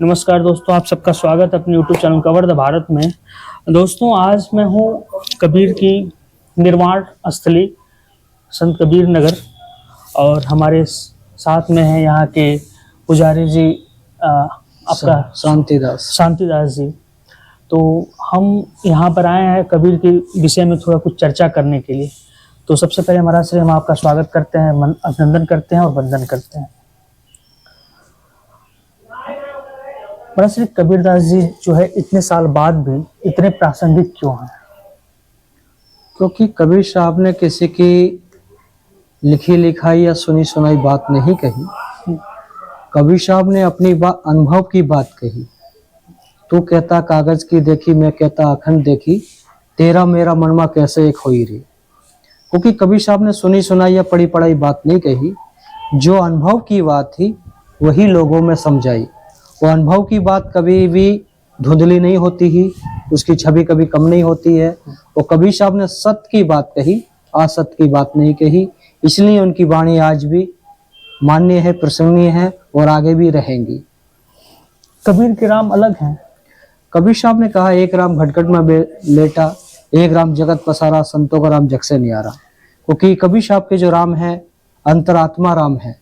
नमस्कार दोस्तों, आप सबका स्वागत है अपने YouTube channel cover the Bharat में। दोस्तों, आज मैं हूँ कबीर की निर्वाण स्थली संत कबीर नगर और हमारे साथ में है यहाँ के पुजारी जी आपका शांतिदास जी। तो हम यहाँ पर आए हैं कबीर के विषय में थोड़ा कुछ चर्चा करने के लिए। तो सबसे पहले महाराज श्री हम आपका स्वागत करते हैं, अभिनंदन करते हैं और वंदन करते हैं। महाराज श्री कबीरदास जी जो है इतने साल बाद भी इतने प्रासंगिक क्यों हैं? क्योंकि कबीर साहब ने किसी की लिखी लिखाई या सुनी सुनाई बात नहीं कही। कबीर साहब ने अपनी बात, अनुभव की बात कही। तू कहता कागज की देखी, मैं कहता अखंड देखी, तेरा मेरा मनमा कैसे एक होई रे। क्योंकि कबीर साहब ने सुनी सुनाई या पढ़ी पढ़ाई बात नहीं कही, जो अनुभव की बात थी वही लोगों में समझाई। वो अनुभव की बात कभी भी धुंधली नहीं होती ही, उसकी छवि कभी कम नहीं होती है। वो कबीर साहब ने सत्य की बात कही, असत्य की बात नहीं कही, इसलिए उनकी वाणी आज भी मान्य है, प्रसंगनीय है और आगे भी रहेंगी। कबीर के राम अलग हैं। कबीर साहब ने कहा, एक राम घटघट में लेटा, एक राम जगत पसारा, संतों का राम जग से न्यारा। क्योंकि कबीर साहब के जो राम है अंतरात्मा राम है,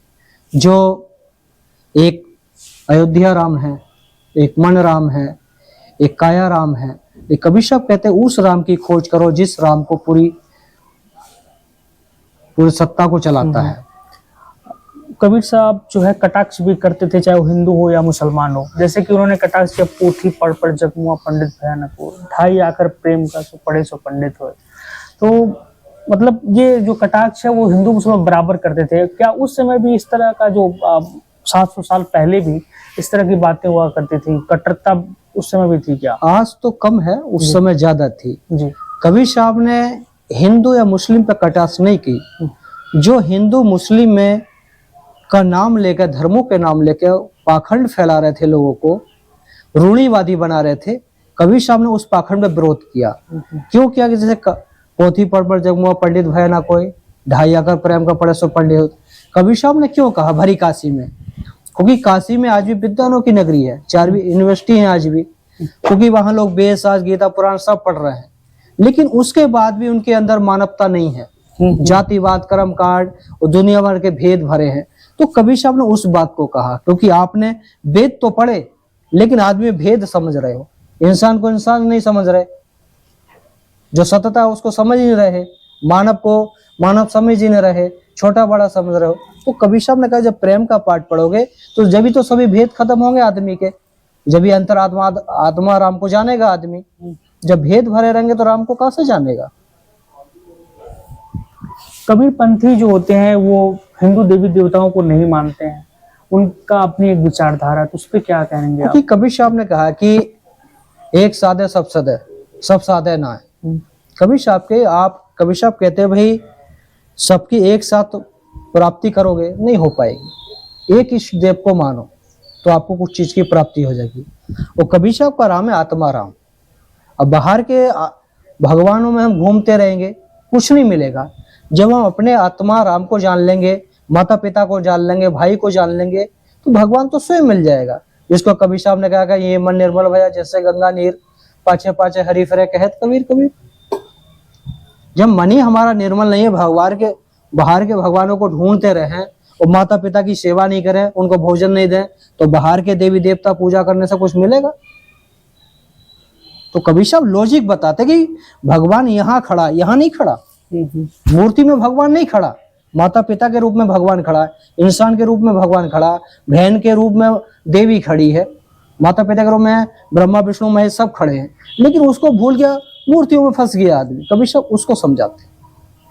जो एक अयोध्या राम है, एक मन राम है, एक काया राम है। एक कबीर साहब कहते हैं उस राम की खोज करो जिस राम को पूरी सत्ता को चलाता है। कबीर साहब जो है कटाक्ष भी करते थे, चाहे वो हिंदू हो या मुसलमान हो। जैसे कि उन्होंने कटाक्ष किया, पोथी पढ़ पढ़ जगमुआ पंडित भयानक हो, ढाई आकर प्रेम का सो पढ़े सो पंडित हो। तो मतलब ये जो कटाक्ष है वो हिंदू मुसलमान बराबर करते थे। क्या उस समय भी इस तरह का जो 700 साल पहले भी इस तरह की बातें हुआ करती थी? कट्टरता उस समय भी थी क्या? आज तो कम है, उस समय ज्यादा थी जी। कबीर साहब ने हिंदू या मुस्लिम पर कटाक्ष नहीं की। जो हिंदू मुस्लिम में का नाम लेकर, धर्मों के नाम लेकर पाखंड फैला रहे थे, लोगों को रूढ़िवादी बना रहे थे, कबीर साहब ने उस पाखंड में विरोध किया। क्यों किया? कि जैसे पोथी पढ़ पढ़ जगमुआ पंडित भय ना कोई, ढाई आकर प्रेम का पढ़े सो पंडित। कबीर साहब ने क्यों कहा भरी काशी में? क्योंकि काशी में आज भी विद्वानों की नगरी है, 4वीं यूनिवर्सिटी है आज भी। क्योंकि वहां लोग वेद शास्त्र गीता पुराण सब पढ़ रहे हैं, लेकिन उसके बाद भी उनके अंदर मानवता नहीं है। जातिवाद, कर्म कांड और दुनिया भर के भेद भरे हैं। तो कबीर साहब ने उस बात को कहा, क्योंकि आपने वेद तो पढ़े लेकिन आदमी भेद समझ रहे हो, इंसान को इंसान नहीं समझ रहे, जो सतता है उसको समझ नहीं रहे, मानव को मानव समझ ही नहीं रहे, छोटा बड़ा समझ रहे हो। तो कबीर साहब ने कहा जब प्रेम का पाठ पढ़ोगे तो जब तो सभी भेद खत्म होंगे आदमी के, जब भी अंतरात्मा आत्मा राम को जानेगा आदमी। जब भेद भरे रहेंगे तो राम को कहां से जानेगा? कबीर पंथी जो होते हैं वो हिंदू देवी देवताओं को नहीं मानते हैं, उनका अपनी एक विचारधारा, तो उस पर क्या कहेंगे आप? कबीर साहब ने कहा कि एक साधे सब सदे, सब साधे ना है। कबीर साहब कहते हैं भाई सबकी एक साथ प्राप्ति करोगे नहीं हो पाएगी, एक इष्ट देव को मानो तो आपको कुछ चीज की प्राप्ति हो जाएगी। वो कबीर साहब का राम है आत्मा राम। अब बाहर के भगवानों में हम घूमते रहेंगे कुछ नहीं मिलेगा। जब हम अपने आत्मा राम को जान लेंगे, माता पिता को जान लेंगे, भाई को जान लेंगे, तो भगवान तो स्वयं मिल जाएगा। जिसको कबीर साहब ने कहा कि ये मन निर्मल भया जैसे गंगा नीर, पाछे पाछे हरि फिरे कहत कबीर कबीर। जब मन ही हमारा निर्मल नहीं है, बाहर के भगवानों को ढूंढते रहे और माता पिता की सेवा नहीं करें, उनको भोजन नहीं दें, तो बाहर के देवी देवता पूजा करने से कुछ मिलेगा? तो कबीर साहब लॉजिक बताते कि भगवान यहाँ खड़ा, यहाँ नहीं खड़ा। मूर्ति में भगवान नहीं खड़ा, माता पिता के रूप में भगवान खड़ा है, इंसान के रूप में भगवान खड़ा, बहन के रूप में देवी खड़ी है, माता पिता के रूप में ब्रह्मा विष्णु महेश सब खड़े हैं। लेकिन उसको भूल गया, मूर्तियों में फंस गया आदमी। कबीर साहब उसको समझाते।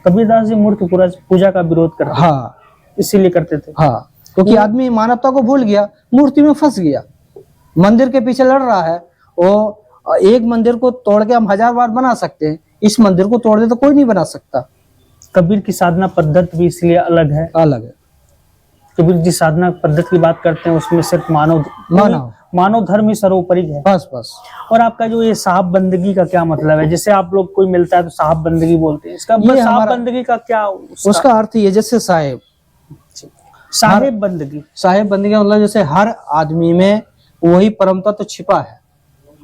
कबीरदास जी मूर्ति पूजा का विरोध करते, हाँ इसीलिए करते थे। हाँ, क्योंकि आदमी मानवता को भूल गया, मूर्ति में फंस गया, मंदिर के पीछे लड़ रहा है। वो एक मंदिर को तोड़ के हम 1000 बार बना सकते हैं, इस मंदिर को तोड़ दे तो कोई नहीं बना सकता। कबीर की साधना पद्धति भी इसलिए अलग है। कबीर जी साधना पद्धति की बात करते हैं, उसमें सिर्फ मानव धर्म ही सर्वोपरि है। बस। और आपका जो ये साहब बंदगी का क्या मतलब है? जैसे आप लोग कोई मिलता है तो साहब बंदगी बोलते हैं, इसका साहब बंदगी का क्या? उसका अर्थ ये जैसे साहेब बंदगी, साहेब बंदगी मतलब जैसे हर आदमी में वही परम तत्व छिपा है,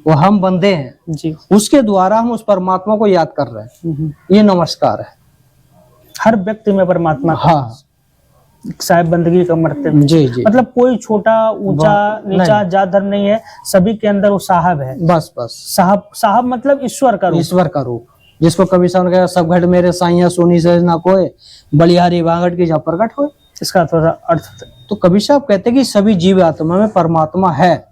वो हम बंदे हैं, जी। उसके द्वारा हम उस परमात्मा को याद कर रहे हैं। ये नमस्कार है। हर व्यक्ति में परमात्मा का हाँ साहेब बंदगी का मर्तबा, जी जी, मतलब कोई छोटा ऊंचा नीचा जात धर्म नहीं है, सभी के अंदर वो साहब है। बस बस, साहब, साहब मतलब ईश्वर का रूप। ईश्वर का रूप, जिसको कभी साहब ने कहा सब घट मेरे साइया सोनी से ना कोई, बलिहारी बांगट की जब प्रकट हो। इसका थोड़ा अर्थ तो कबीर साहब कहते हैं कि सभी जीव आत्मा में परमात्मा है,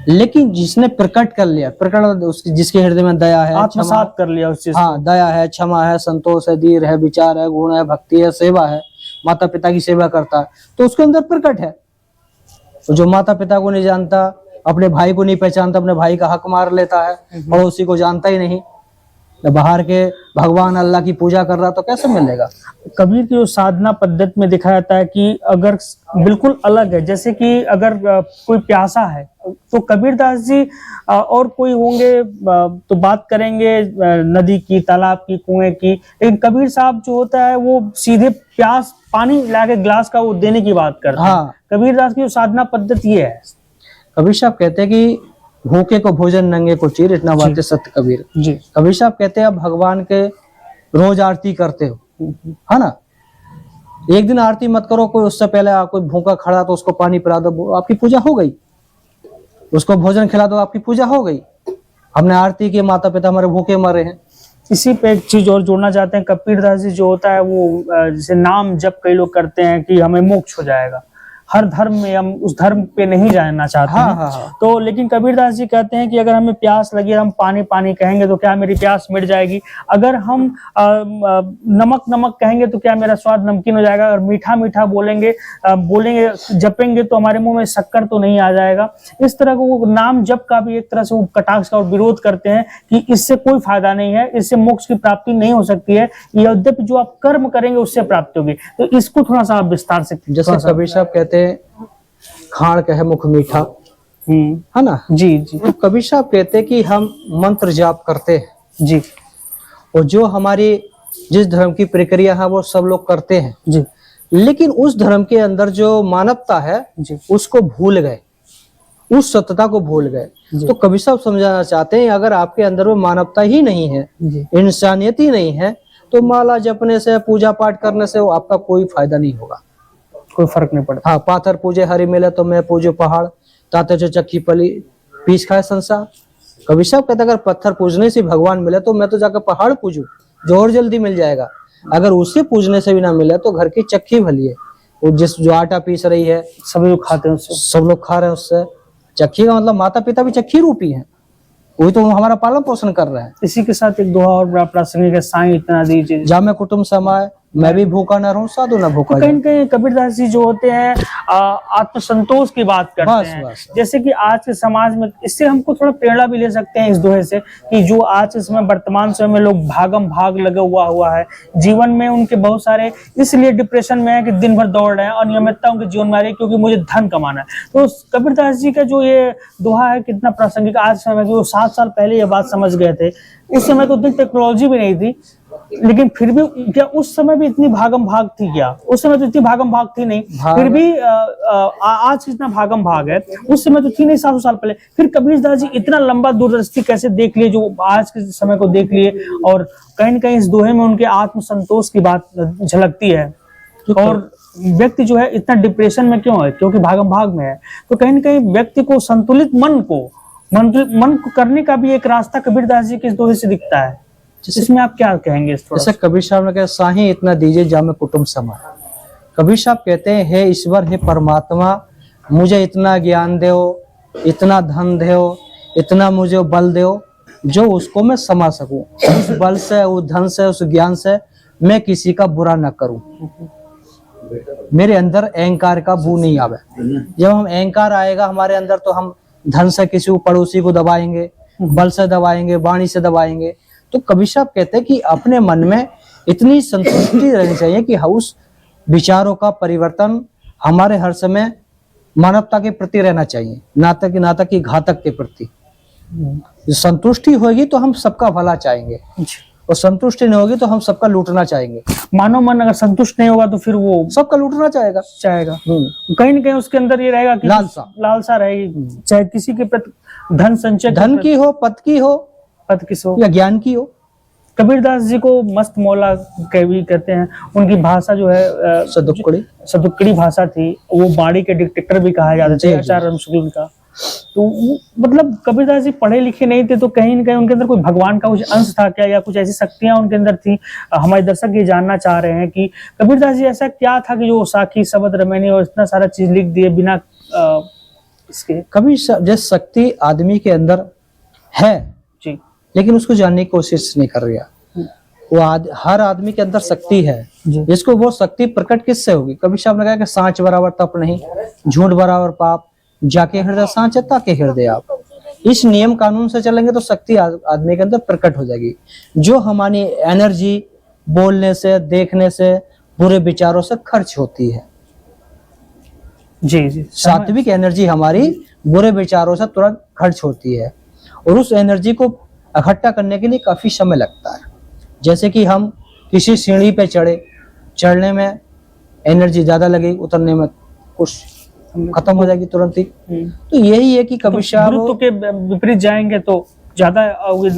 लेकिन जिसने प्रकट कर लिया, प्रकट जिसके हृदय में दया है, आत्मसात कर लिया उस चीज। हाँ, दया है, क्षमा है, संतोष है, धीर है, विचार है, गुण है, भक्ति है, सेवा है, माता पिता की सेवा करता है, तो उसके अंदर प्रकट है। जो माता पिता को नहीं जानता, अपने भाई को नहीं पहचानता, अपने भाई का हक मार लेता है, पड़ोसी को जानता ही नहीं, बाहर के भगवान अल्लाह की पूजा कर रहा तो कैसे मिलेगा। कबीर की जो साधना पद्धति में दिखाया जाता है कि अगर बिल्कुल अलग है, जैसे कि अगर कोई प्यासा है तो कबीरदास जी और कोई होंगे तो बात करेंगे नदी की, तालाब की, कुएं की, लेकिन कबीर साहब जो होता है वो सीधे प्यास पानी लाके ग्लास का वो देने की बात करते हैं। हाँ, कबीरदास की जो साधना पद्धति ये है। कबीर साहब कहते हैं कि भूखे को भोजन, नंगे को चीर, इतना बातें सत्य कबीर जी। कबीर साहब कहते हैं आप भगवान के रोज आरती करते हो, है ना, एक दिन आरती मत करो, कोई उससे पहले कोई भूखा खड़ा तो उसको पानी पिला दो, आपकी पूजा हो गई। उसको भोजन खिला दो, आपकी पूजा हो गई। हमने आरती की, माता पिता हमारे भूखे मरे हैं। इसी पे एक चीज और जोड़ना चाहते हैं, कबीरदास जी जो होता है वो जैसे नाम जब कई लोग करते हैं कि हमें मोक्ष हो जाएगा, हर धर्म में हम उस धर्म पे नहीं जाना चाहते हैं। हाँ। तो लेकिन कबीरदास जी कहते हैं कि अगर हमें प्यास लगी, हम पानी पानी कहेंगे तो क्या मेरी प्यास मिट जाएगी? अगर हम नमक नमक कहेंगे तो क्या मेरा स्वाद नमकीन हो जाएगा? और मीठा मीठा बोलेंगे जपेंगे तो हमारे मुंह में शक्कर तो नहीं आ जाएगा? इस तरह को वो नाम जप का भी एक तरह से वो कटाक्ष का और विरोध करते हैं कि इससे कोई फायदा नहीं है, इससे मोक्ष की प्राप्ति नहीं हो सकती है, यद्यपि जो आप कर्म करेंगे उससे प्राप्ति होगी। तो इसको थोड़ा सा आप विस्तार से। जैसे कबीर साहब कहते हैं खाण कहे मुख मीठा, है ना जी जी। तो कबीर साहब कहते हैं कि हम मंत्र जाप करते हैं जी, और जो हमारी जिस धर्म की प्रक्रिया है वो सब लोग करते हैं जी, लेकिन उस धर्म के अंदर जो मानवता है जी, उसको भूल गए, उस सत्यता को भूल गए। तो कबीर साहब समझाना चाहते हैं अगर आपके अंदर वो मानवता ही नहीं है, इंसानियत ही नहीं है, तो माला जपने से, पूजा पाठ करने से वो आपका कोई फायदा नहीं होगा, कोई फर्क नहीं पड़ता। हाँ, पाथर पूजे हरि मिले तो मैं पूजो पहाड़, ताते जो चक्की पली पीस खाए संसार। कबीर साहब कहते अगर पत्थर पूजने से भगवान मिले तो मैं तो जाकर पहाड़ पूजू, जो और जल्दी मिल जाएगा। अगर उसे पूजने से भी ना मिले तो घर की चक्की भली है, वो जो आटा पीस रही है सभी लोग खाते हैं उससे, सब लोग खा रहे हैं उससे। चक्की का मतलब माता पिता भी चक्की रूपी है, वही तो हमारा पालन पोषण कर रहे हैं। इसी के साथ एक दोहा और बड़ा प्रासंगिक है, साईं इतना दीजिए जामे कुटुंब समाए, मैं भी भूखा न रहूं, साधु न भूखा। कहीं कहीं कबीरदास जी जो होते हैं आत्मसंतोष की बात करते हैं। बस। जैसे कि आज के समाज में, इससे हमको थोड़ा प्रेरणा भी ले सकते हैं इस दोहे से, कि जो आज के समय वर्तमान समय में लोग भागम भाग लगा हुआ है जीवन में, उनके बहुत सारे इसलिए डिप्रेशन में है कि दिन भर दौड़ रहे हैं, अनियमितता उनके जीवन में आ रही है क्योंकि मुझे धन कमाना है। तो कबीरदास जी का जो ये दोहा है कितना प्रासंगिक आज समय, जो 7 साल पहले ये बात समझ गए थे, उस समय तो उतनी टेक्नोलॉजी भी नहीं थी, लेकिन फिर भी क्या उस समय भी इतनी भागम भाग थी? क्या उस समय तो इतनी भागम भाग थी नहीं, फिर भी आज कितना भागम भाग है, उस समय तो थी नहीं 700 साल पहले। फिर कबीरदास जी इतना लंबा दूरदृष्टि कैसे देख लिए, जो आज के समय को देख लिए, और कहीं न कहीं इस दोहे में उनके आत्मसंतोष की बात झलकती है। और व्यक्ति जो है इतना डिप्रेशन में क्यों है? क्योंकि भागम भाग में है। तो कहीं न कहीं व्यक्ति को संतुलित मन को करने का भी एक रास्ता कबीरदास जी के इस दोहे से दिखता है। इसमें आप क्या कहेंगे? जैसे कबीर साहब ने कहा साही इतना दीजिए जामे कुटुंब समाए। कबीर साहब कहते हैं हे ईश्वर, हे परमात्मा, मुझे इतना ज्ञान दो, इतना धन दो, इतना मुझे बल दो जो उसको मैं समा सकूं, उस बल से, उस धन से, उस ज्ञान से मैं किसी का बुरा न करूं, मेरे अंदर अहंकार का बू नहीं आवे। जब हम अहंकार आएगा हमारे अंदर तो हम धन से किसी को, पड़ोसी को दबाएंगे, बल से दबाएंगे, वाणी से दबाएंगे। तो कबीर साहब कहते हैं कि अपने मन में इतनी संतुष्टि रहनी चाहिए कि उस विचारों का परिवर्तन हमारे हर समय मानवता के प्रति रहना चाहिए, नातक की घातक के प्रति। संतुष्टि होगी तो हम सबका भला चाहेंगे। और संतुष्टि नहीं होगी तो हम सबका लूटना चाहेंगे, मानव मन अगर संतुष्ट नहीं होगा तो फिर वो सबका लूटना चाहेगा। चाहेगा, कहीं ना कहीं उसके अंदर ये रहेगा कि लालसा रहेगी, चाहे किसी के प्रति धन संचय, धन की हो, पद की हो, पद किस हो या ज्ञान की हो। कबीरदास जी को मस्त मौला कवि कहते हैं। उनकी भाषा जो है सदुक्कड़ी भाषा थी। वो बाड़ी के डिक्टेटर भी कहा जाता थे आचार्य रामशुक्ल का। तो मतलब कबीरदास जी पढ़े लिखे नहीं थे, तो कहीं ना कहीं उनके अंदर कोई भगवान का कुछ अंश था क्या, या कुछ ऐसी शक्तियां उनके अंदर थी। हमारे दर्शक ये जानना चाह रहे हैं कि कबीरदास जी ऐसा क्या था कि जो साखी शब्द रमैनी और इतना सारा चीज लिख दिए बिना इसके। कभी जिस शक्ति आदमी के अंदर है जी, लेकिन उसको जानने की कोशिश नहीं कर रहा। वो हर आदमी के अंदर शक्ति है, जिसको वो शक्ति प्रकट किससे होगी। कबीर साहब ने कहा कि सांच बराबर तप नहीं, झूठ बराबर पाप, जाके हृदय सांच है ताके हृदय आप। इस नियम कानून से चलेंगे तो शक्ति आदमी के अंदर प्रकट हो जाएगी। जो हमारी एनर्जी बोलने से, देखने से, बुरे विचारों से खर्च होती है। जी जी, सात्विक एनर्जी हमारी बुरे विचारों से तुरंत खर्च होती है, और उस एनर्जी को इकट्ठा करने के लिए काफी समय लगता है। जैसे कि हम किसी सीढ़ी पे चढ़ने में एनर्जी ज्यादा लगेगी, उतरने में कुछ खत्म हो जाएगी तुरंत ही। तो यही है कि कबीर साहब गुरुत्व के विपरीत जाएंगे तो ज्यादा,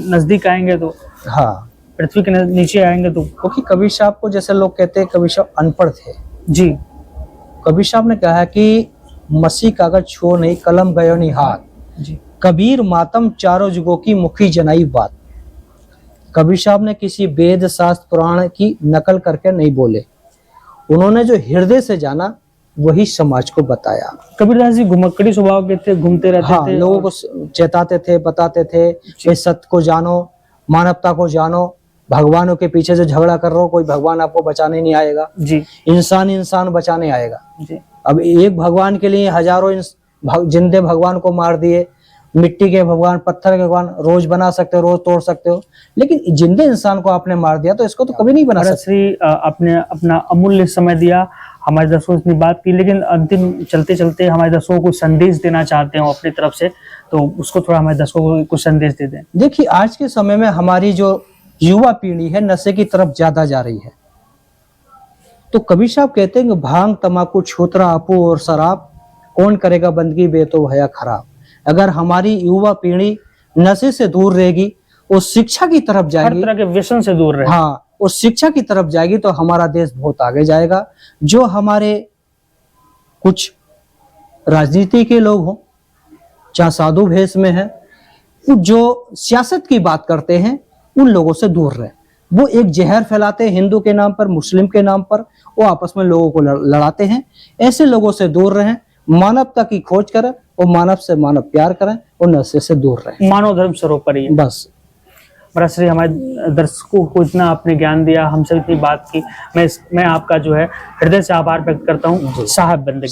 नजदीक आएंगे तो हाँ पृथ्वी के नीचे आएंगे तो। क्योंकि कबीर साहब को जैसे लोग कहते हैं कबीर साहब अनपढ़ थे। जी, कबीर साहब ने कहा कि मसी कागज छो नहीं, कलम गयो नहीं हाथ। जी, कबीर मातम चारों जुगों की मुखी जनाई बात। कबीर साहब ने किसी वेद शास्त्र पुराण की नकल करके नहीं बोले, उन्होंने जो हृदय से जाना वही समाज को बताया। कबीरदास जी घुमक्कड़ी स्वभाव के थे, घूमते रहते हाँ, थे, लोगों को चेताते थे, बताते थे कि सत्य को जानो, मानवता को जानो। भगवानों के पीछे से झगड़ा कर रहे हो, कोई भगवान आपको बचाने नहीं आएगा। जी, इंसान बचाने आएगा। जी, अब एक भगवान के लिए हजारों जिंदे भगवान को मार दिए। मिट्टी के भगवान, पत्थर के भगवान रोज बना सकते हो, रोज तोड़ सकते हो, लेकिन जिंदे इंसान को आपने मार दिया तो इसको तो कभी नहीं बना सकते। श्री आपने अपना अमूल्य समय दिया, हमारे दर्शकों से बात की, लेकिन अंतिम चलते चलते हमारे दर्शकों को संदेश देना चाहते हो अपनी तरफ से, तो उसको थोड़ा हमारे दर्शकों को कुछ संदेश दे दें। देखिए, आज के समय में हमारी जो युवा पीढ़ी है नशे की तरफ ज्यादा जा रही है। तो कबीर साहब कहते हैं कि भांग, तमाकू, छूतरा, अपू और शराब कौन करेगा बंदगी, बे तो भया खराब। अगर हमारी युवा पीढ़ी नशे से दूर रहेगी, वो शिक्षा की तरफ जाएगी, हर तरह के व्यसन से दूर रहे, हाँ, वो शिक्षा की तरफ जाएगी तो हमारा देश बहुत आगे जाएगा। जो हमारे कुछ राजनीति के लोग हों, चाहे साधु भेष में है, जो सियासत की बात करते हैं, उन लोगों से दूर रहे। वो एक जहर फैलाते हैं हिंदू के नाम पर, मुस्लिम के नाम पर, वो आपस में लोगों को लड़ाते हैं। ऐसे लोगों से दूर रहें, मानवता की खोज करें और मानव से मानव प्यार करें और नशे से दूर रहें। मानव धर्म सर्वोपरि है। बस बड़ा श्री हमारे दर्शकों को इतना आपने ज्ञान दिया, हमसे इतनी बात की, मैं आपका जो है हृदय से आभार व्यक्त करता हूँ। साहब बंदगी।